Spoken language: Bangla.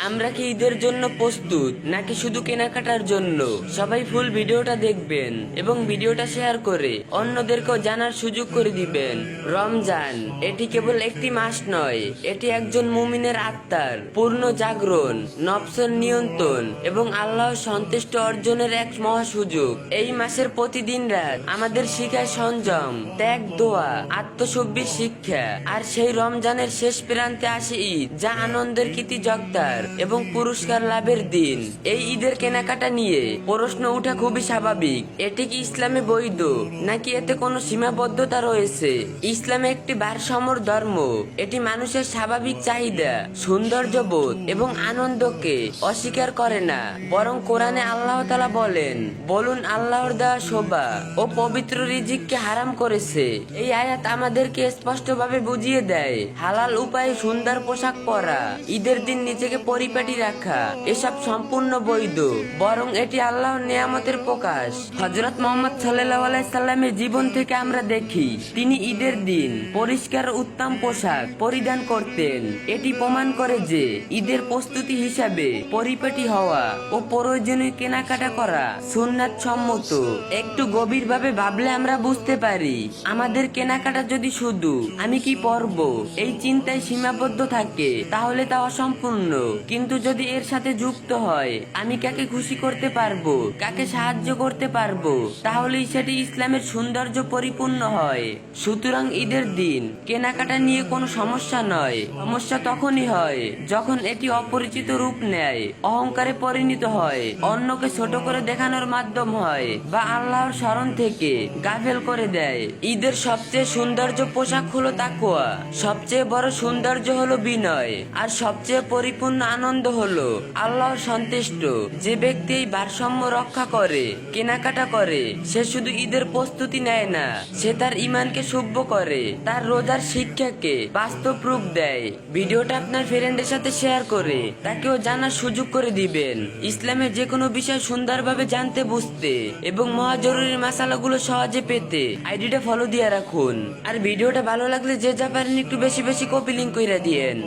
আমরা কি ঈদের জন্য প্রস্তুত নাকি শুধু কেনাকাটার জন্য? সবাই ফুল ভিডিওটা দেখবেন এবং ভিডিওটা শেয়ার করে অন্যদেরকেও জানার সুযোগ করে দিবেন। রমজান এটি কেবল একটি মাস নয়, এটি একজন মুমিনের আত্মার পূর্ণ জাগরণ, নফসের নিয়ন্ত্রণ এবং আল্লাহর সন্তুষ্ট অর্জনের এক মহা সুযোগ। এই মাসের প্রতিদিন রাত আমাদের শিখায় সংযম, ত্যাগ, দোয়া, আত্মশুদ্ধির শিক্ষা। আর সেই রমজানের শেষ প্রান্তে আসে ঈদ, যা আনন্দের কীর্তি জগদার এবং পুরস্কার লাভের দিন। এই ঈদের কেনাকাটা নিয়ে প্রশ্ন ওঠা খুবই স্বাভাবিক। এটি কি ইসলামে বৈধ নাকি এতে কোনো সীমাবদ্ধতা রয়েছে? ইসলামে একটি ভারসাম্যর ধর্ম। এটি মানুষের স্বাভাবিক চাহিদা, সৌন্দর্যবোধ এবং আনন্দকে অস্বীকার করে না, বরং কোরআনে আল্লাহ তাআলা বলুন আল্লাহর দেওয়া শোভা ও পবিত্র রিজিককে হারাম করেছে। এই আয়াত আমাদেরকে স্পষ্টভাবে বুঝিয়ে দেয়, হালাল উপায়ে সুন্দর পোশাক পরা, ঈদের দিন নিজেকে পরিপাটি রাখা এসব সম্পূর্ণ বৈধ, বরং এটি আল্লাহর নিয়ামতের প্রকাশ। হযরত মুহাম্মদ সাল্লাল্লাহু আলাইহি সাল্লামের জীবন থেকে আমরা দেখি তিনি ঈদের দিন পরিষ্কার উত্তম পোশাক পরিধান করতেন। এটি প্রমাণ করে যে ঈদের প্রস্তুতি হিসাবে পরিপাটি হওয়া ও প্রয়োজনীয় কেনাকাটা করা সুন্নাত সম্মত। একটু গভীরভাবে ভাবলে আমরা বুঝতে পারি, আমাদের কেনাকাটা যদি শুধু আমি কি পরবো এই চিন্তায় সীমাবদ্ধ থাকে তাহলে তা অসম্পূর্ণ। কিন্তু যদি এর সাথে যুক্ত হয় আমি কাকে খুশি করতে পারবো, কাকে সাহায্য করতে পারবো, তাহলেই সেটি ইসলামের সৌন্দর্য পরিপূর্ণ হয়। সুতরাং ঈদের দিন কেনাকাটা নিয়ে কোনো সমস্যা নয়। সমস্যা তখনই হয় যখন এটি অপরিচিত রূপ নেয়, অহংকারে পরিণত হয়, অন্যকে ছোট করে দেখানোর মাধ্যম হয় বা আল্লাহর স্মরণ থেকে গাফেল করে দেয়। ঈদের সবচেয়ে সৌন্দর্য পোশাক হলো তাকওয়া, সবচেয়ে বড় সৌন্দর্য হলো বিনয়, আর সবচেয়ে পরিপূর্ণ আনন্দ হলো আল্লাহর সন্তুষ্ট। যে ব্যক্তি এই ভারসাম্য রক্ষা করে কেনাকাটা করে, সে শুধু ঈদের প্রস্তুতি নেয় না, সে তার ঈমানকে শুভ্র করে, তার রোজার শিক্ষাকে বাস্তব রূপ দেয়। ভিডিওটা আপনার ফ্রেন্ডের সাথে শেয়ার করে তাকেও জানার সুযোগ করে দিবেন। ইসলামের যে কোনো বিষয় সুন্দরভাবে জানতে, বুঝতে এবং মহা জরুরি মাসালাগুলো সহজে পেতে আইডিটা ফলো দিয়ে রাখুন। আর ভিডিওটা ভালো লাগলে যে যা পারেন একটু বেশি বেশি কপি লিংক কইরা দিয়েন।